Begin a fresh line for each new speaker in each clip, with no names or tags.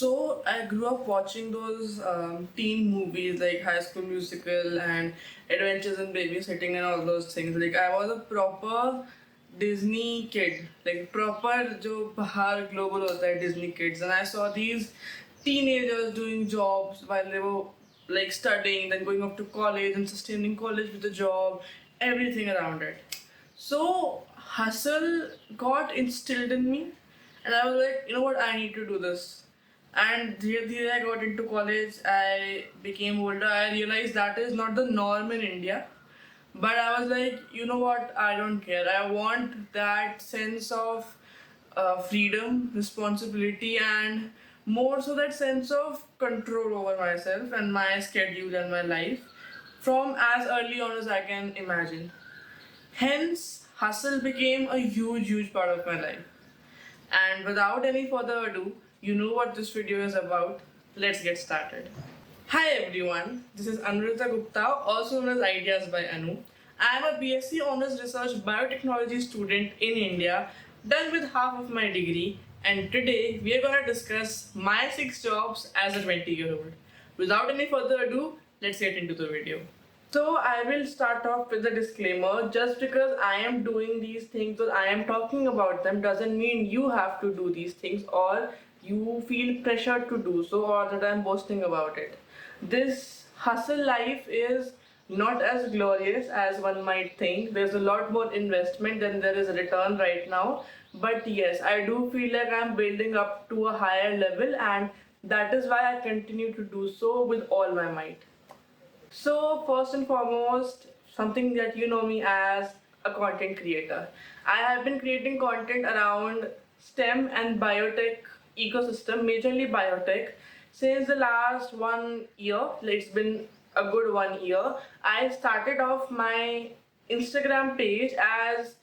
So I grew up watching those teen movies like High School Musical and Adventures in Babysitting and all those things. Like I was a proper Disney kid, like proper जो बाहर global होता है Disney kids, and I saw these teenagers doing jobs while they were like studying, then going off to college and sustaining college with a job, everything around it. So hustle got instilled in me, and I was like, you know what, I need to do this. And धीरे I got into college, I became older, I realized that is not the norm in India. But I was like, you know what, I don't care. I want that sense of freedom, responsibility, and more so that sense of control over myself and my schedule and my life from as early on as I can imagine. Hence, hustle became a huge part of my life. And without any further ado, you know what this video is about. Let's get started. Hi everyone, this is Anuruddha Gupta, also known as Ideas by Anu. I am a BSc Honours Research Biotechnology student in India, done with half of my degree, and today we are going to discuss my 6 jobs as a 20-year-old. Without any further ado, let's get into the video. So I will start off with a disclaimer. Just because I am doing these things or I am talking about them doesn't mean you have to do these things or you feel pressured to do so or that I'm boasting about it. This hustle life is not as glorious as one might think. There's a lot more investment than there is a return right now. But yes, I do feel like I'm building up to a higher level, and that is why I continue to do so with all my might. So first and foremost, something that you know me as a content creator. I have been creating content around STEM and biotech ecosystem, majorly biotech, since the last 1 year. It's been a good 1 year. I started off my Instagram page as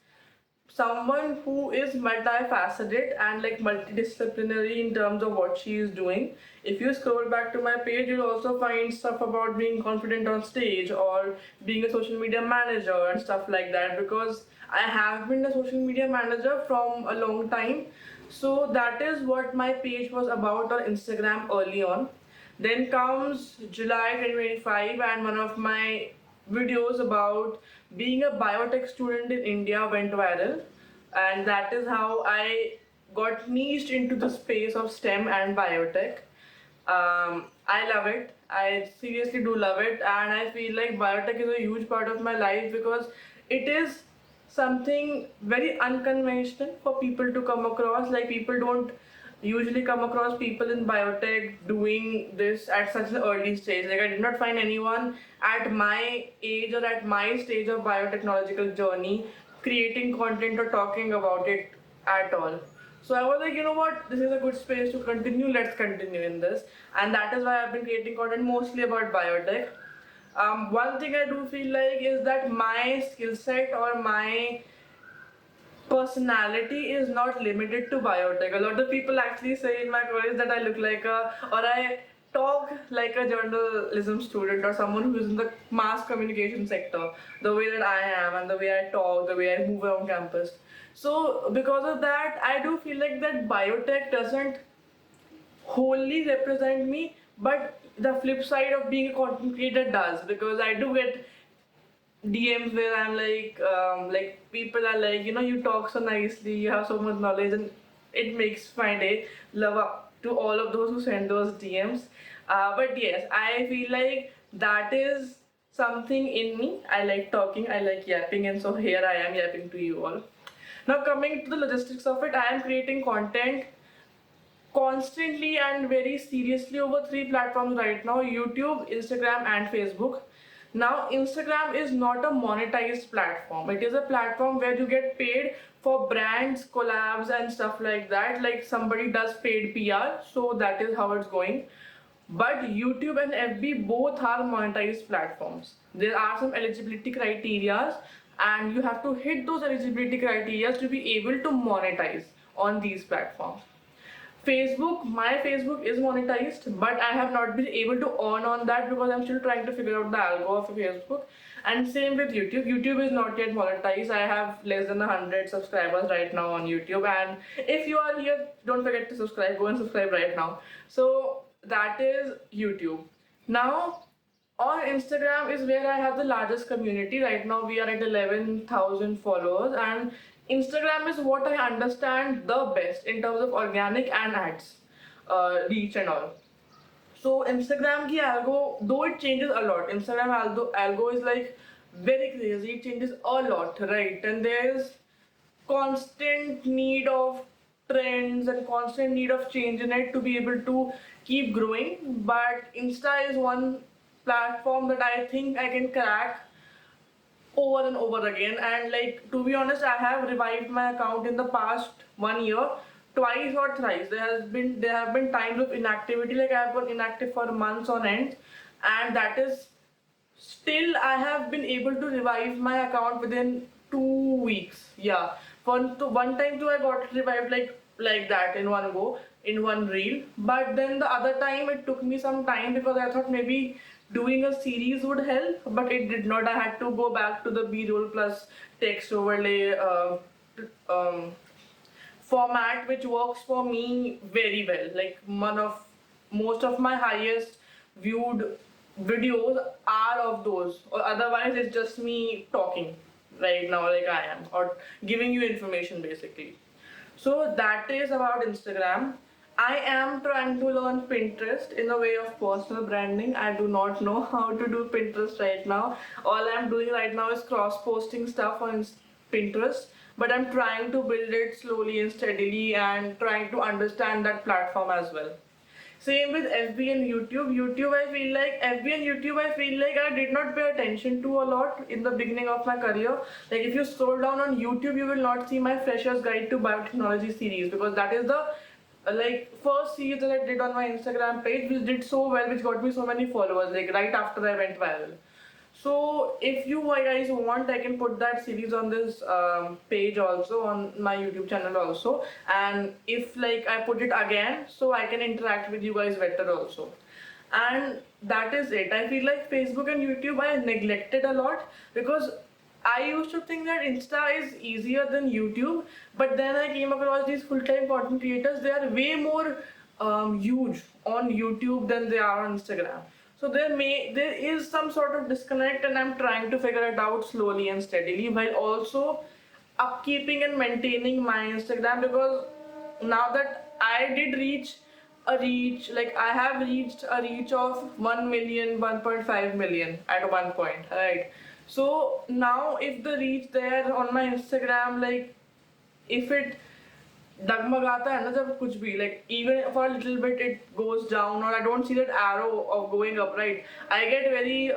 someone who is multifaceted and like multidisciplinary in terms of what she is doing. If you scroll back to my page, you'll also find stuff about being confident on stage or being a social media manager and stuff like that, because I have been a social media manager from a long time. So that is what my page was about on Instagram early on. Then comes July 2025, and one of my videos about being a biotech student in India went viral, and that is how I got niched into the space of STEM and biotech. I love it. I seriously do love it, and I feel like biotech is a huge part of my life because it is something very unconventional for people to come across. Like, people don't usually come across people in biotech doing this at such an early stage. Like, I did not find anyone at my age or at my stage of biotechnological journey creating content or talking about it at all. So I was like, you know what, this is a good space to continue, let's continue in this. And that is why I've been creating content mostly about biotech. One thing I do feel like is that my skill set or my personality is not limited to biotech. A lot of people actually say in my college that I look like I talk like a journalism student or someone who's in the mass communication sector, the way that I am and the way I talk, the way I move around campus. So because of that, I do feel like that biotech doesn't wholly represent me, but the flip side of being a content creator does, because I do get DMs where I'm like people are like, you know, you talk so nicely, you have so much knowledge, and it makes my day. Love up to all of those who send those DMs. But yes, I feel like that is something in me. I like talking, I like yapping, and so here I am yapping to you all. Now, coming to the logistics of it, I am creating content constantly and very seriously over 3 platforms right now: YouTube, Instagram, and Facebook. Now, Instagram is not a monetized platform. It is a platform where you get paid for brands, collabs, and stuff like that. Like, somebody does paid PR, so that is how it's going. But YouTube and FB both are monetized platforms. There are some eligibility criteria, and you have to hit those eligibility criteria to be able to monetize on these platforms. Facebook, my Facebook is monetized, but I have not been able to earn on that because I'm still trying to figure out the algo of Facebook. And same with YouTube. YouTube is not yet monetized. I have less than 100 subscribers right now on YouTube. And if you are here, don't forget to subscribe. Go and subscribe right now. So that is YouTube. Now, on Instagram is where I have the largest community. Right now, we are at 11,000 followers, and Instagram is what I understand the best in terms of organic and ads, reach and all. So Instagram ki algo, though it changes a lot, Instagram algo is like very crazy. It changes a lot, right? And there is constant need of trends and constant need of change in it to be able to keep growing. But Insta is one platform that I think I can crack over and over again. And like, to be honest, I have revived my account in the past 1 year twice or thrice. There have been times of inactivity, like I have been inactive for months on end, and that is still I have been able to revive my account within 2 weeks. Yeah, one time too I got revived like that in one go, in one reel. But then the other time it took me some time because I thought maybe doing a series would help, but it did not. I had to go back to the B-roll plus text overlay format, which works for me very well. Like one of most of my highest viewed videos are of those, or otherwise it's just me talking right now like I am, or giving you information basically. So that is about Instagram. I am trying to learn Pinterest in a way of personal branding. I do not know how to do Pinterest right now. All I'm doing right now is cross posting stuff on Pinterest, but I'm trying to build it slowly and steadily and trying to understand that platform as well. Same with FB and YouTube. FB and YouTube, I feel like I did not pay attention to a lot in the beginning of my career. Like if you scroll down on YouTube, you will not see my Freshers Guide to Biotechnology series, because that is the first series that I did on my Instagram page, which did so well, which got me so many followers. Like right after I went viral. So if you guys want, I can put that series on this page also, on my YouTube channel also. And if like I put it again, so I can interact with you guys better also. And that is it. I feel like Facebook and YouTube I neglected a lot, because I used to think that Insta is easier than YouTube, but then I came across these full-time content creators. They are way more huge on YouTube than they are on Instagram. So there is some sort of disconnect, and I'm trying to figure it out slowly and steadily, while also upkeeping and maintaining my Instagram, because now that I did reach a reach, like I have reached a reach of 1 million, 1.5 million at one point, right? So now if the reach there on my Instagram, like if it डगमगाता है ना जब कुछ भी, like even for a little bit it goes down, or I don't see that arrow of going up, right? I get very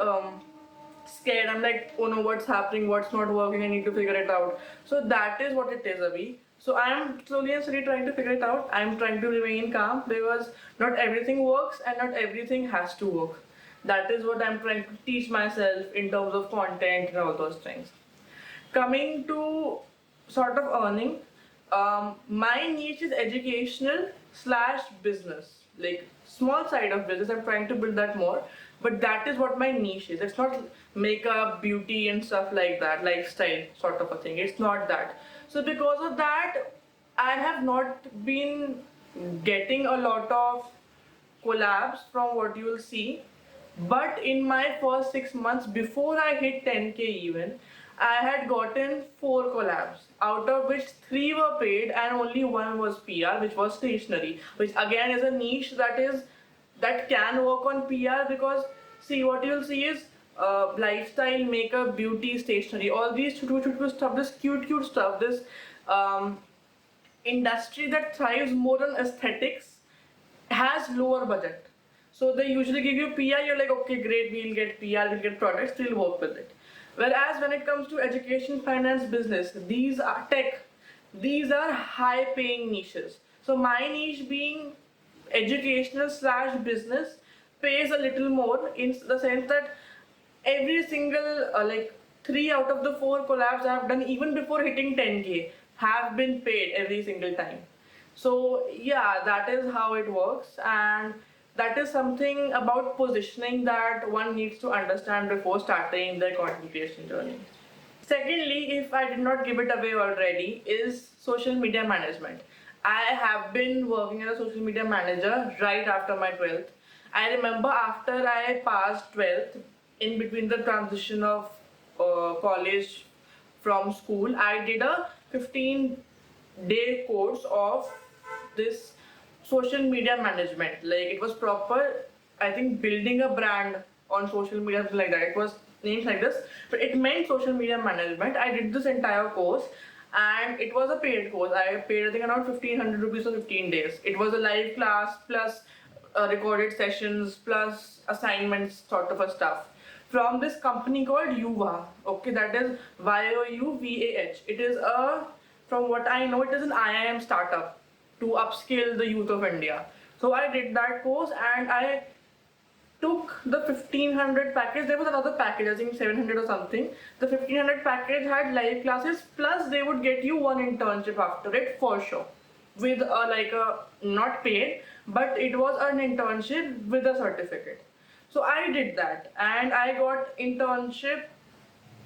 scared. I'm like, oh no, what's happening, what's not working, I need to figure it out. So that is what it is, Abhi. So I am slowly and slowly trying to figure it out. I'm trying to remain calm, because not everything works and not everything has to work. That is what I'm trying to teach myself in terms of content and all those things. Coming to sort of earning, my niche is educational slash business, like small side of business. I'm trying to build that more, but that is what my niche is. It's not makeup, beauty, and stuff like that, lifestyle sort of a thing. It's not that. So because of that, I have not been getting a lot of collabs from what you will see. But in my first 6 months before I hit 10k even, I had gotten 4 collabs, out of which 3 were paid and only one was PR, which was stationery, which again is a niche that can work on PR, because see what you'll see is lifestyle, makeup, beauty, stationery, all these choo stuff, this cute stuff, this industry that thrives more on aesthetics has lower budget. So they usually give you PR, you're like, okay, great, we'll get PR, we'll get products, we'll work with it. Whereas when it comes to education, finance, business, these are tech, these are high paying niches. So my niche being educational slash business pays a little more, in the sense that every single, 3 out of the 4 collabs I have done even before hitting 10k have been paid every single time. So yeah, that is how it works, and that is something about positioning that one needs to understand before starting their content creation journey. Secondly, if I did not give it away already, is social media management. I have been working as a social media manager right after my 12th. I remember after I passed 12th, in between the transition of college from school, I did a 15-day course of this social media management. Like it was proper, I think, building a brand on social media, something like that. It was named like this, but it meant social media management. I did this entire course, and it was a paid course. I paid, I think, around 1,500 rupees for 15 days. It was a live class plus recorded sessions plus assignments, sort of a stuff, from this company called Yuva. Okay, that is YOUVAH. It is a, from what I know, it is an IIM startup to upskill the youth of India. So I did that course and I took the 1,500 package. There was another package, I think 700 or something. The 1,500 package had live classes plus they would get you one internship after it for sure, with a, like a, not paid, but it was an internship with a certificate. So I did that and I got internship.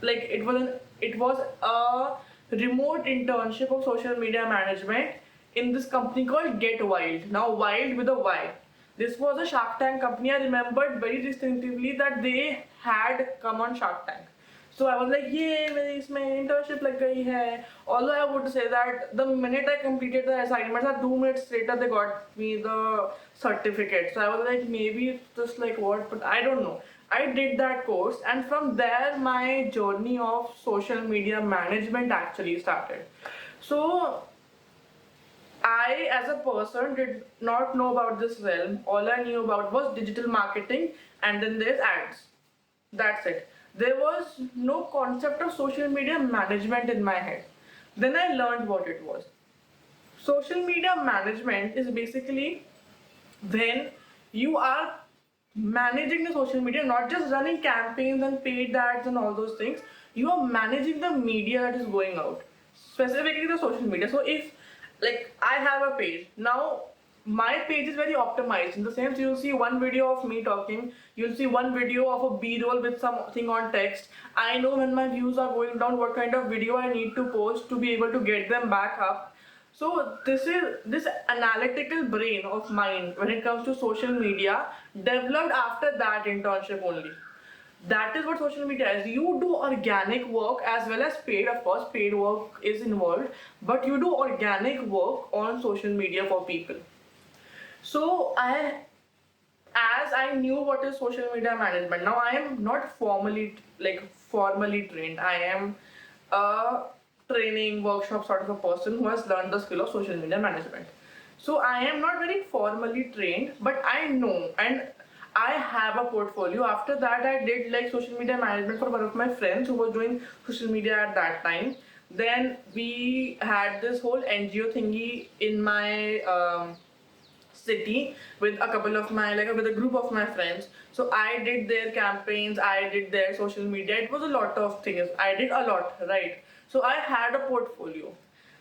Like it was a remote internship of social media management in this company called Get Wild. Now Wild with a Y. This was a Shark Tank company. I remembered very distinctively that they had come on Shark Tank. So I was like, yeah, मेरी इसमें internship लग गई है. Although I would say that the minute I completed the assignments, 2 minutes later they got me the certificate. So I was like, maybe it's just like what, but I don't know. I did that course, and from there my journey of social media management actually started. So I, as a person, did not know about this realm. All I knew about was digital marketing, and then there's ads. That's it. There was no concept of social media management in my head. Then I learned what it was. Social media management is basically when you are managing the social media, not just running campaigns and paid ads and all those things. You are managing the media that is going out, specifically the social media. So if, like, I have a page now, my page is very optimized in the sense you'll see one video of me talking, you'll see one video of a b-roll with something on text. I know when my views are going down what kind of video I need to post to be able to get them back up. So this analytical brain of mine when it comes to social media developed after that internship only. That is what social media is. You do organic work as well as paid. Of course, paid work is involved, but you do organic work on social media for people. So as I knew what is social media management. Now I am not formally trained. I am a training workshop sort of a person who has learned the skill of social media management. So I am not very formally trained, but I know and I have a portfolio. After that, I did like social media management for one of my friends who was doing social media at that time. Then we had this whole NGO thingy in my city with a couple of my, like, with a group of my friends. So I did their campaigns, I did their social media. It was a lot of things. I did a lot, right? So I had a portfolio.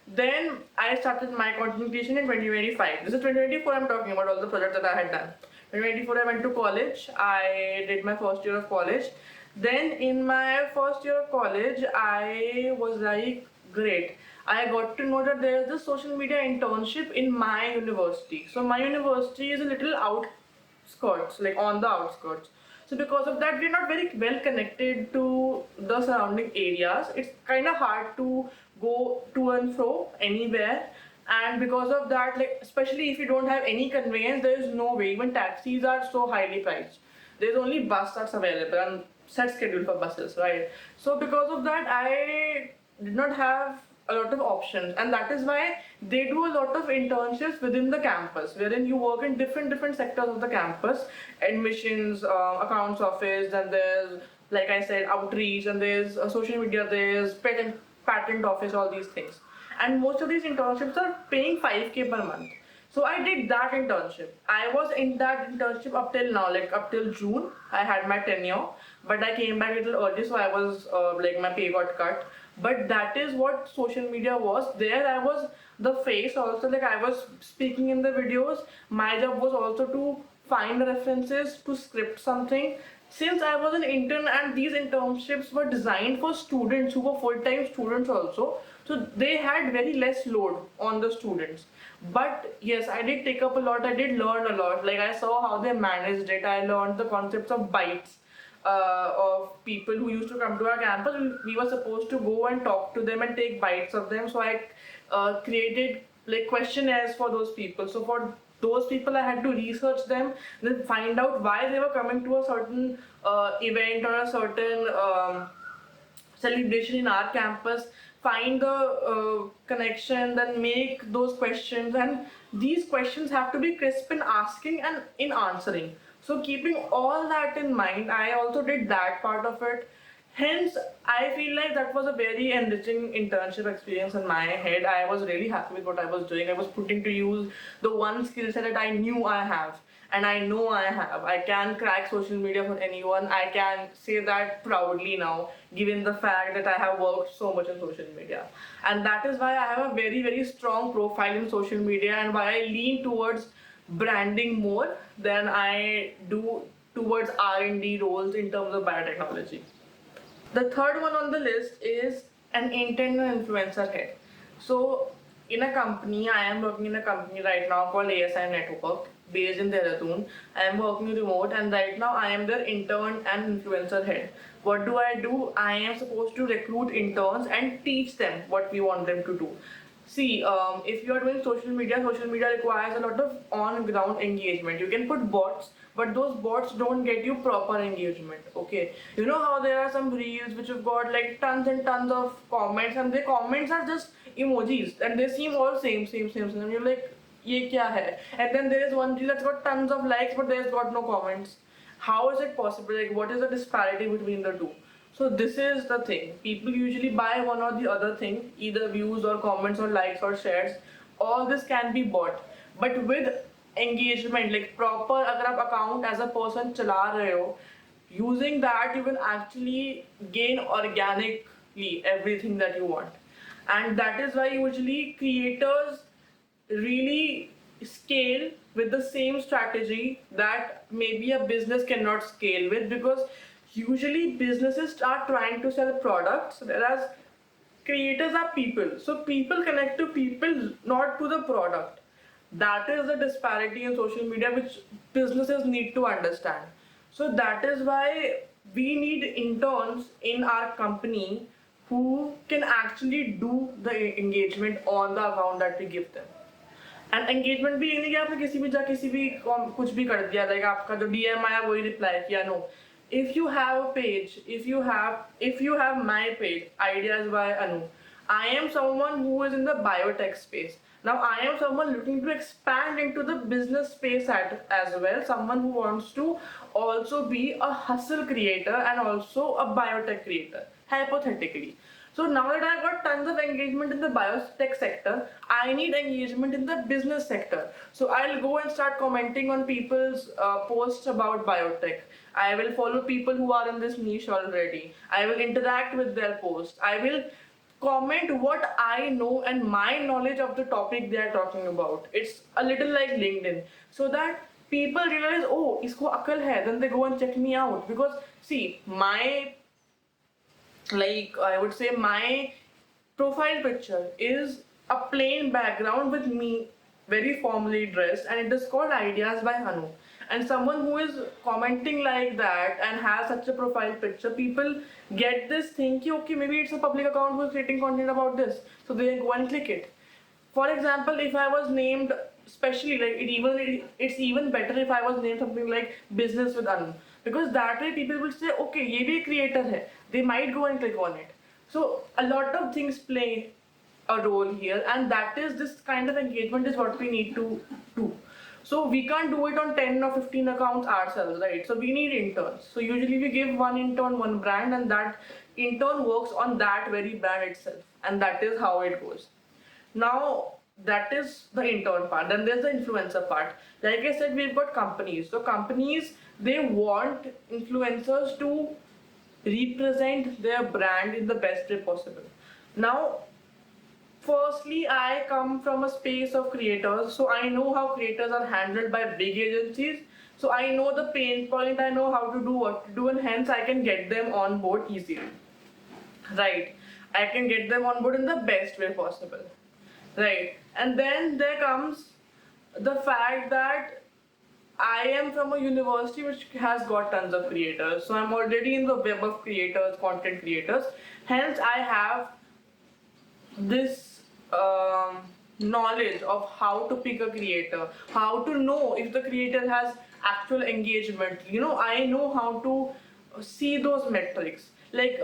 Then I started my content creation in 2025. This is 2024 I'm talking about, all the projects that I had done. 2024 I went to college. I did my first year of college. Then in my first year of college, I was like, great. I got to know that there is this social media internship in my university. So my university is a little outskirts, like on the outskirts. So because of that, we're not very well connected to the surrounding areas. It's kind of hard to go to and fro anywhere. And because of that, like especially if you don't have any conveyance, there is no way. Even taxis are so highly priced. There's only bus that's available and set schedule for buses, right? So because of that, I did not have a lot of options, and that is why they do a lot of internships within the campus, wherein you work in different sectors of the campus, admissions, accounts office, and there's, like I said, outreach, and there's social media, there's patent office, all these things. And most of these internships are paying 5K per month. So I did that internship. I was in that internship up till now, like up till June. I had my tenure, but I came back a little early, so I was like my pay got cut. But that is what social media was. There I was the face also, like I was speaking in the videos. My job was also to find references, to script something. Since I was an intern and these internships were designed for students who were full-time students also, so they had very less load on the students. But yes, I did take up a lot, I did learn a lot. Like I saw how they managed it, I learned the concepts of bites, of people who used to come to our campus. We were supposed to go and talk to them and take bites of them. So I created like questionnaires for those people. So for those people, I had to research them, then find out why they were coming to a certain event or a certain celebration in our campus, find the connection, then make those questions. And these questions have to be crisp in asking and in answering. So keeping all that in mind, I also did that part of it. Hence, I feel like that was a very enriching internship experience in my head. I was really happy with what I was doing. I was putting to use the one skill set that I knew I have, and I know I have. I can crack social media for anyone. I can say that proudly now, given the fact that I have worked so much on social media. And that is why I have a very, very strong profile in social media, and why I lean towards branding more than I do towards R&D roles in terms of biotechnology. The third one on the list is an internal influencer head. So, in a company, I am working in a company right now called ASI Network, based in Dehradun. I am working remote, and right now I am their intern and influencer head. What do I do? I am supposed to recruit interns and teach them what we want them to do. See, if you are doing social media requires a lot of on-ground engagement. You can put bots, but those bots don't get you proper engagement. Okay, you know how there are some reels which have got like tons and tons of comments, and the comments are just emojis, and they seem all same. And you're like, ye kya hai? And then there is one reel that's got tons of likes, but there's got no comments. How is it possible? Like, what is the disparity between the two? So this is the thing. People usually buy one or the other thing, either views or comments or likes or shares. All this can be bought. But with engagement, like proper, अगर आप account as a person चला रहे हो, using that you can actually gain organically everything that you want. And that is why usually creators really scale with the same strategy that maybe a business cannot scale with, because usually businesses are trying to sell products, whereas creators are people. So people connect to people, not to the product. That is the disparity in social media which businesses need to understand. So that is why we need interns in our company who can actually do the engagement on the account that we give them. And engagement भी ये नहीं कि आपने किसी भी जा किसी भी कुछ भी कर दिया, लाइक आपका जो डीएम आया वही रिप्लाई किया. No, if you have a page, if you have my page, Ideas by Anu, I am someone who is in the biotech space. Now I am someone looking to expand into the business space as well, someone who wants to also be a hustle creator and also a biotech creator, hypothetically. So now that I've got tons of engagement in the biotech sector, I need engagement in the business sector. So I'll go and start commenting on people's posts about biotech. I will follow people who are in this niche already. I will interact with their posts. I will comment what I know and my knowledge of the topic they are talking about. It's a little like LinkedIn. So that people realize, oh, isko akal hai, then they go and check me out. Because see, I would say my profile picture is a plain background with me very formally dressed, and it is called Ideas by Hanu. And someone who is commenting like that and has such a profile picture, people get this thing ki, okay, maybe it's a public account who is creating content about this, so they go and click it. For example, if I was named, especially like it's even better if I was named something like business with Anu, because that way people will say, okay, ye bhi creator hai. They might go and click on it. So a lot of things play a role here, and that is this kind of engagement is what we need to do. So we can't do it on 10 or 15 accounts ourselves, right? So we need interns. So usually we give one intern one brand, and that intern works on that very brand itself, and that is how it goes. Now that is the intern part. Then there's the influencer part. Like I said, we've got companies. So companies, they want influencers to represent their brand in the best way possible. Now, firstly, I come from a space of creators, so I know how creators are handled by big agencies. So I know the pain point, I know how to do what to do, and hence I can get them on board easily. Right. I can get them on board in the best way possible. Right. And then there comes the fact that I am from a university which has got tons of creators. So I'm already in the web of creators, content creators. Hence, I have this knowledge of how to pick a creator, how to know if the creator has actual engagement. I know how to see those metrics. Like,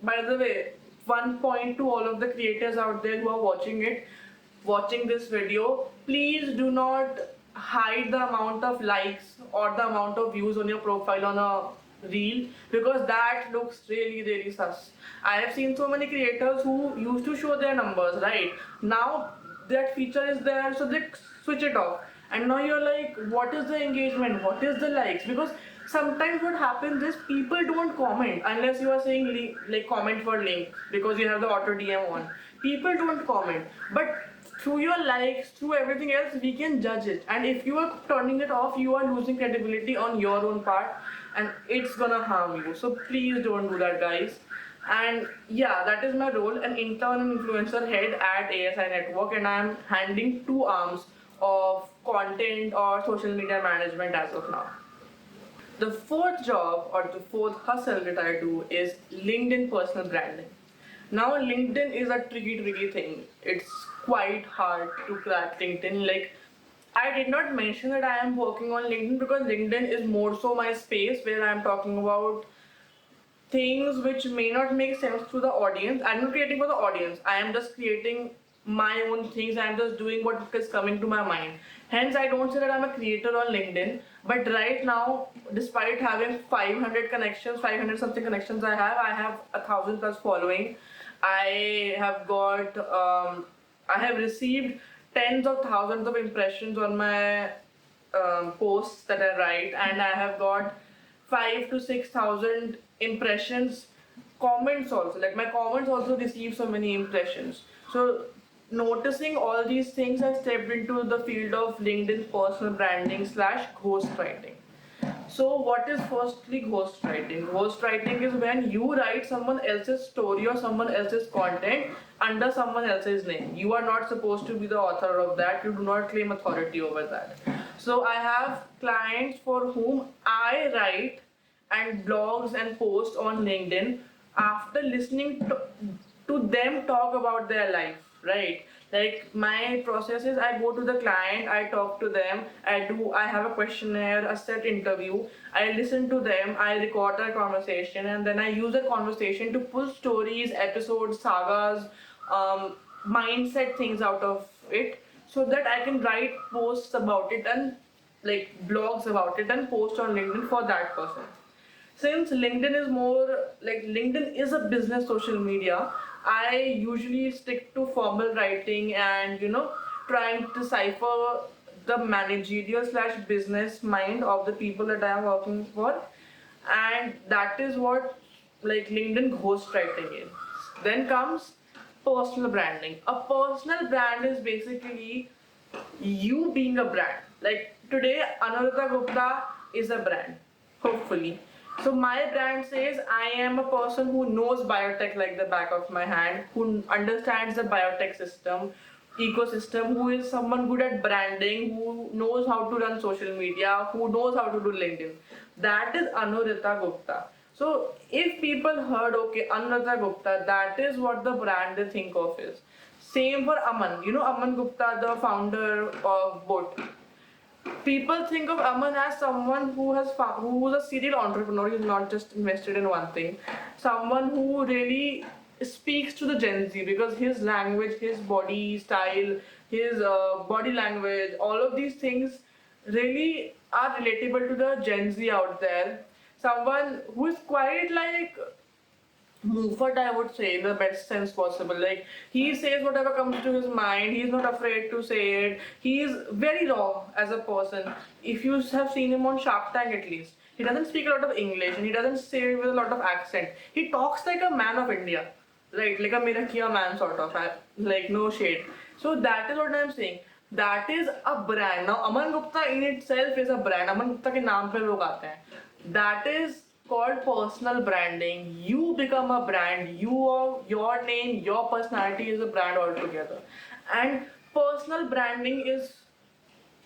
by the way, one point to all of the creators out there who are watching this video, please do not hide the amount of likes or the amount of views on your profile on a reel, because that looks really really sus. I have seen so many creators who used to show their numbers, right? Now that feature is there, so they switch it off, and now you're like, what is the engagement, what is the likes? Because sometimes what happens is people don't comment unless you are saying like comment for link, because you have the auto DM on. People don't comment, but through your likes, through everything else, we can judge it. And if you are turning it off, you are losing credibility on your own part, and it's gonna harm you. So please don't do that, guys. And yeah, that is my role, an intern and influencer head at ASI Network, and I am handling two arms of content or social media management as of now. The fourth job or the fourth hustle that I do is LinkedIn personal branding. Now, LinkedIn is a tricky thing. It's quite hard to crack LinkedIn. Like, I did not mention that I am working on LinkedIn because LinkedIn is more so my space where I am talking about things which may not make sense to the audience. I'm not creating for the audience. I am just creating my own things. I'm just doing what is coming to my mind. Hence, I don't say that I'm a creator on LinkedIn. But right now, despite having 500 connections, 500 something connections I have 1,000 plus following. I have got, I have received tens of thousands of impressions on my posts that I write, and I have got 5 to 6 thousand impressions. Comments also, like my comments also receive so many impressions. So noticing all these things, I stepped into the field of LinkedIn personal branding slash ghostwriting. So, what is firstly ghostwriting? Ghostwriting is when you write someone else's story or someone else's content under someone else's name. You are not supposed to be the author of that, you do not claim authority over that. So, I have clients for whom I write and blogs and post on LinkedIn after listening to them talk about their life, right? Like my process is I go to the client, I talk to them, I have a questionnaire, a set interview, I listen to them, I record their conversation, and then I use that conversation to pull stories, episodes, sagas, mindset things out of it, so that I can write posts about it and like blogs about it and post on LinkedIn for that person. Since LinkedIn is more like LinkedIn is a business social media, I usually stick to formal writing and trying to decipher the managerial slash business mind of the people that I am working for, and that is what like LinkedIn ghostwriting is. Then comes personal branding. A personal brand is basically you being a brand. Like today, Anuradha Gupta is a brand, hopefully. So my brand says I am a person who knows biotech like the back of my hand, who understands the biotech ecosystem, who is someone good at branding, who knows how to run social media, who knows how to do LinkedIn. That is Anuradha Gupta. So if people heard, okay, Anuradha Gupta, that is what the brand they think of is. Same for Aman. You know Aman Gupta, the founder of Boat. People think of Aman as someone who's a serial entrepreneur. He's not just invested in one thing. Someone who really speaks to the Gen Z, because his language, his body style, his body language, all of these things really are relatable to the Gen Z out there. Someone who is quite like Mufat, I would say, in the best sense possible. Like, he says whatever comes to his mind, he's not afraid to say it. He is very raw as a person. If you have seen him on Shark Tank at least, he doesn't speak a lot of English and he doesn't say it with a lot of accent. He talks like a man of India. right? Like a Mirakia man sort of, like no shade. So that is what I'm saying. That is a brand. Now Aman Gupta in itself is a brand. Aman Gupta के नाम पे लोग आते हैं. That is called personal branding. You become a brand. Your name, your personality is a brand altogether. And personal branding is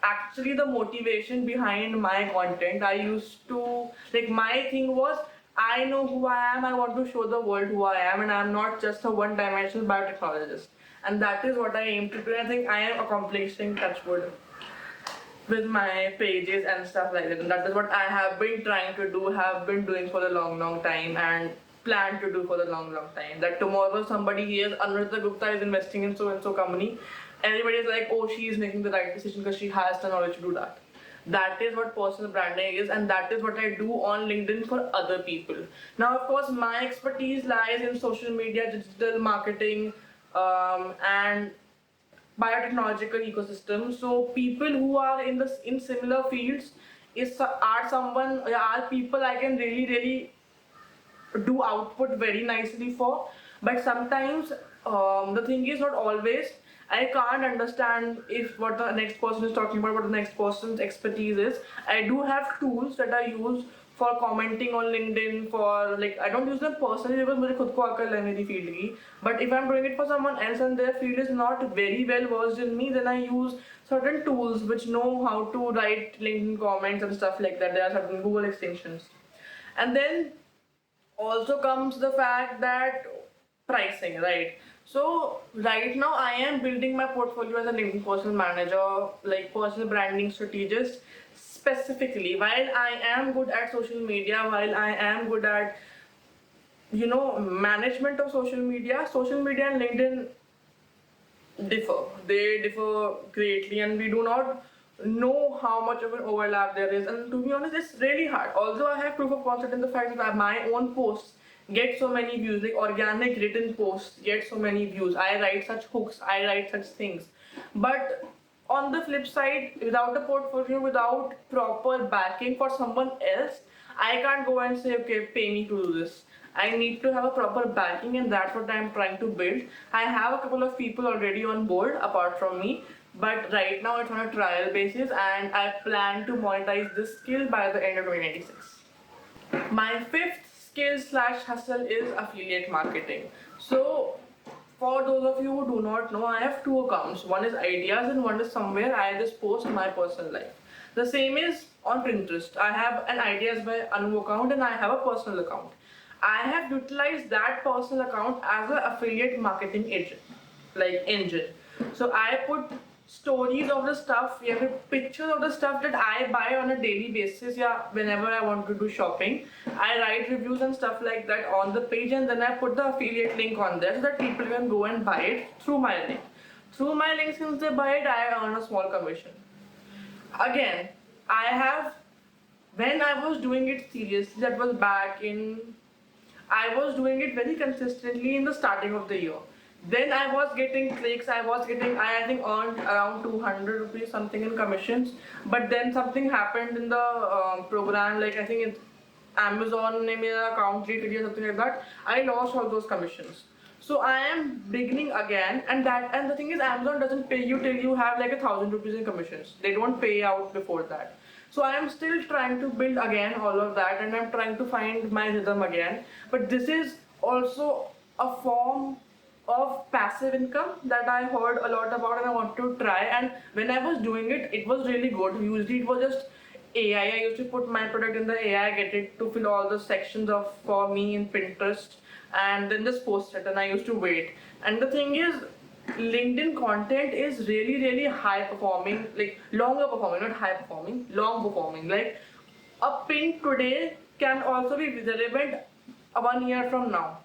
actually the motivation behind my content. I used to, like, my thing was, I know who I am, I want to show the world who I am, and I'm not just a one dimensional biotechnologist. And that is what I aim to do. I think I am accomplishing touchwood with my pages and stuff like that. And that is what I have been trying to do, have been doing for a long, long time, and plan to do for the long, long time. That tomorrow somebody hears Anuradha Gupta is investing in so and so company, everybody is like, oh, she is making the right decision because she has the knowledge to do that. That is what personal branding is, and that is what I do on LinkedIn for other people. Now, of course, my expertise lies in social media, digital marketing, and biotechnological ecosystem. So people who are in similar fields are someone, are people I can really do output very nicely for. But sometimes the thing is not always. I can't understand if what the next person is talking about, what the next person's expertise is. I do have tools that I use for commenting on LinkedIn. For, like, I don't use them personally because मुझे खुद को अकल है मेरी field की. But if I'm doing it for someone else and their field is not very well versed in me, then I use certain tools which know how to write LinkedIn comments and stuff like that. There are certain Google extensions. And then also comes the fact that pricing, right? So right now I am building my portfolio as a LinkedIn personal manager, like personal branding strategist. Specifically, while I am good at social media, while I am good at, management of social media and LinkedIn differ. They differ greatly, and we do not know how much of an overlap there is. And to be honest, it's really hard. Although I have proof of concept in the fact that my own posts get so many views, like organic written posts get so many views. I write such hooks, I write such things. But on the flip side, without a portfolio, without proper backing for someone else, I can't go and say, okay, pay me to do this. I need to have a proper backing, and that's what I'm trying to build. I have a couple of people already on board apart from me, but right now it's on a trial basis, and I plan to monetize this skill by the end of 2096. My fifth skill slash hustle is affiliate marketing. So, for those of you who do not know, I have two accounts. One is ideas and one is somewhere I just post my personal life. The same is on Pinterest. I have an ideas by Anu account and I have a personal account. I have utilized that personal account as an affiliate marketing agent, like engine. So I put stories of the stuff, yeah, pictures of the stuff that I buy on a daily basis, yeah, whenever I want to do shopping. I write reviews and stuff like that on the page, and then I put the affiliate link on there so that people can go and buy it through my link. Through my link, since they buy it, I earn a small commission. Again, I have, when I was doing it seriously, that was back in, I was doing it very consistently in the starting of the year. Then I was getting clicks, I think earned around 200 rupees something in commissions. But then something happened in the program, like I think it's Amazon ne mera account delete kiya, something like that. I lost all those commissions. So I am beginning again, and the thing is, Amazon doesn't pay you till you have like 1,000 rupees in commissions. They don't pay out before that. So I am still trying to build again all of that, and I'm trying to find my rhythm again. But this is also a form of passive income that I heard a lot about and I want to try. And when I was doing it, it was really good. Usually it was just AI. I used to put my product in the AI, get it to fill all the sections of for me in Pinterest, and then just post it. And I used to wait. And the thing is, LinkedIn content is really high performing, like longer performing, not high performing, long performing. Like a pin today can also be relevant 1 year from now.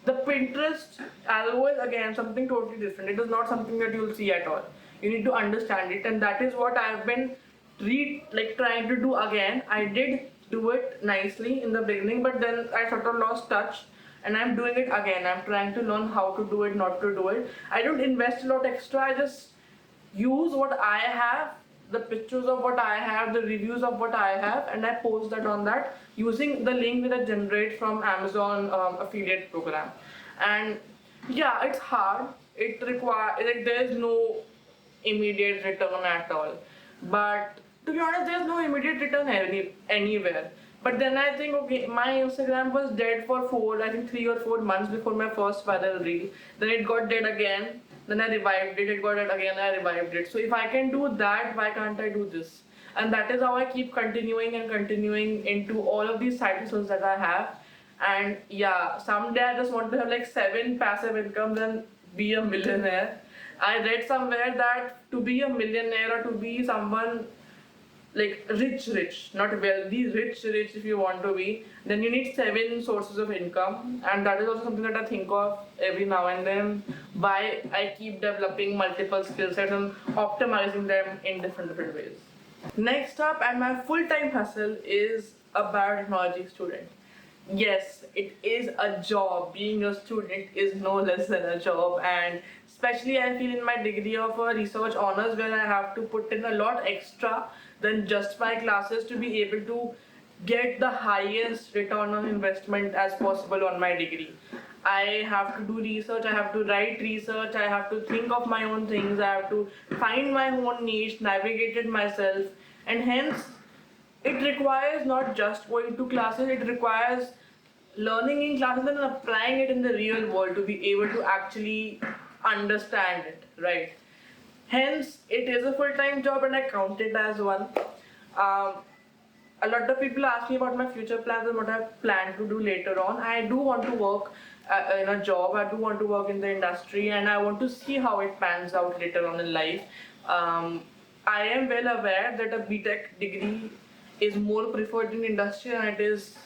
The Pinterest algo is again something totally different. It is not something that you'll see at all. You need to understand it, and that is what I've been trying to do again. I did do it nicely in the beginning, but then I sort of lost touch, and I'm doing it again. I'm trying to learn how to do it, not to do it. I don't invest a lot extra. I just use what I have, the pictures of what I have, the reviews of what I have, and I post that on that using the link that I generate from Amazon affiliate program. And Yeah, it's hard. It require like there's no immediate return at all. But to be honest, there's no immediate return anywhere. But then I think okay, my Instagram was dead for I think 3 or 4 months before my first viral reel. Then it got dead again. Then I revived it. It got dead again. I revived it. So if I can do that, why can't I do this? And that is how I keep continuing and continuing into all of these side hustles that I have. And yeah, someday I just want to have like 7 passive incomes and be a millionaire. I read somewhere that to be a millionaire or to be someone like rich, not wealthy, rich, if you want to be, then you need 7 sources of income. And that is also something that I think of every now and then. Why I keep developing multiple skill sets and optimizing them in different ways. Next up, and my full-time hustle is a biotechnology student. Yes, it is a job. Being a student is no less than a job, and especially I feel in my degree of a research honors where I have to put in a lot extra than just my classes to be able to get the highest return on investment as possible on my degree. I have to do research, I have to write research, I have to think of my own things, I have to find my own niche, navigate it myself, and hence it requires not just going to classes, it requires learning in classes and applying it in the real world to be able to actually understand it, right? Hence, it is a full time job and I count it as one. Um, a lot of people ask me about my future plans and what I plan to do later on. I do want to work in a job, I do want to work in the industry, and I want to see how it pans out later on in life. Um, I am well aware that a BTech degree is more preferred in industry and it is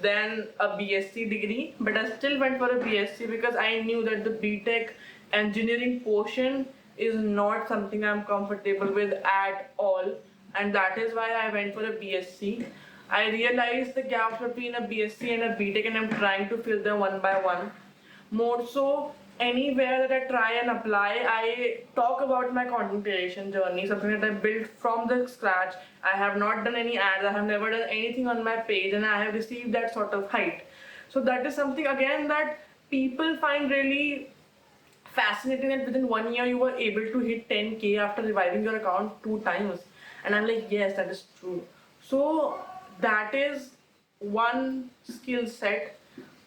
than a BSc degree, but I still went for a BSc because I knew that the BTech engineering portion is not something I'm comfortable with at all, and that is why I went for a BSc. I realized the gaps between a BSc and a BTech, and I'm trying to fill them one by one. More so, anywhere that I try and apply, I talk about my content creation journey, something that I built from the scratch. I have not done any ads, I have never done anything on my page, and I have received that sort of height. So that is something again that people find really fascinating, that within 1 year you were able to hit 10K after reviving your account 2 times. And I'm like, yes, that is true. So that is one skill set,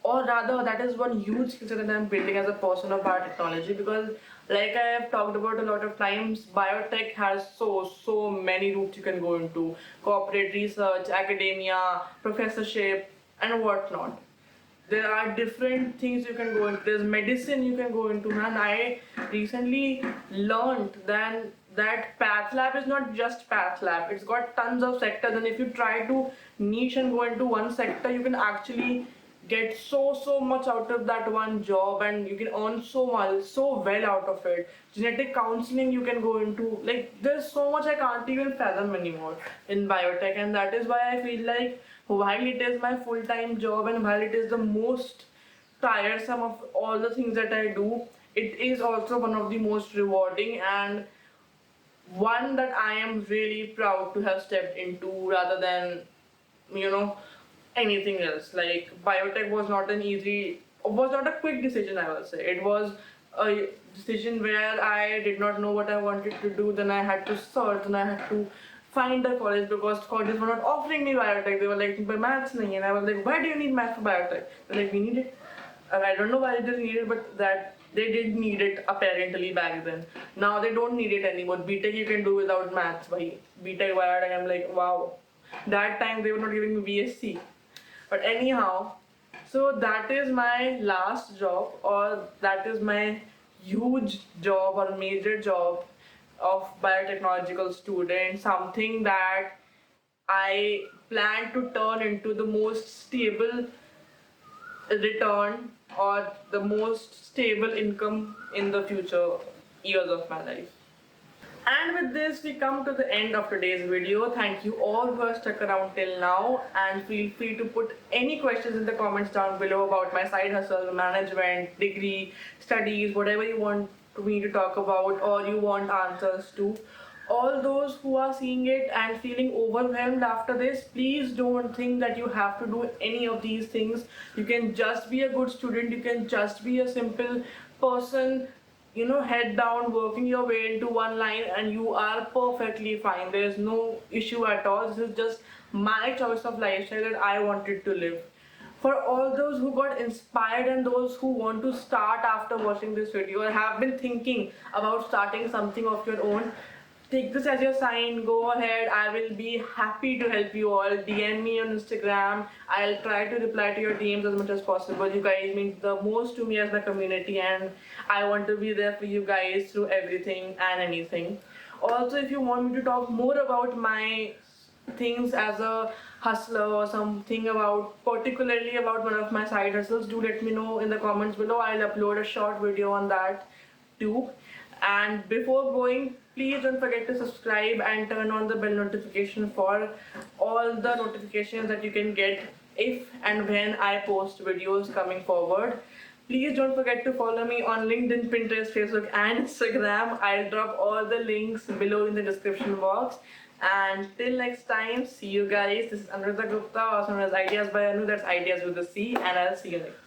or rather, that is one huge skill set that I'm building as a person of biotechnology, because like I have talked about a lot of times, biotech has so many routes you can go into: corporate research, academia, professorship, and whatnot. There are different things you can go into. There's medicine you can go into, man. I recently learned that path lab is not just path lab. It's got tons of sectors, and if you try to niche and go into one sector, you can actually get so much out of that one job, and you can earn so well out of it. Genetic counseling you can go into. Like, there's so much I can't even fathom anymore in biotech, and that is why I feel like while it is my full-time job and while it is the most tiresome of all the things that I do, it is also one of the most rewarding, and one that I am really proud to have stepped into rather than, you know, anything else. Like, biotech was not a quick decision, I will say. It was a decision where I did not know what I wanted to do. Then I had to search and I had to find a college because colleges were not offering me biotech. They were like, but maths nahi. And I was like, why do you need math for biotech? They're like, we need it. I don't know why they need it, but that they did need it apparently back then. Now they don't need it anymore. BTech you can do without maths. By BTech biotech, I'm like, wow. That time they were not giving me BSc. But anyhow, so that is my last job, or that is my huge job or major job of biotechnological student, something that I plan to turn into the most stable return or the most stable income in the future years of my life. And with this, we come to the end of today's video. Thank you all who have stuck around till now, and feel free to put any questions in the comments down below about my side hustle, management, degree, studies, whatever you want me to talk about or you want answers to. All those who are seeing it and feeling overwhelmed after this, please don't think that you have to do any of these things. You can just be a good student, you can just be a simple person, head down, working your way into one line, and you are perfectly fine. There is no issue at all. This is just my choice of lifestyle that I wanted to live. For all those who got inspired and those who want to start after watching this video or have been thinking about starting something of your own, take this as your sign. Go ahead. I will be happy to help you all. DM me on Instagram. I'll try to reply to your DMs as much as possible. You guys mean the most to me as the community, and I want to be there for you guys through everything and anything. Also, if you want me to talk more about my things as a hustler or something about particularly about one of my side hustles, do let me know in the comments below. I'll upload a short video on that too. And before going, please don't forget to subscribe and turn on the bell notification for all the notifications that you can get if and when I post videos coming forward. Please don't forget to follow me on LinkedIn, Pinterest, Facebook, and Instagram. I'll drop all the links below in the description box. And till next time, see you guys. This is Anuradha Gupta, also known as Ideas by Anu. That's Ideas with a C, and I'll see you next.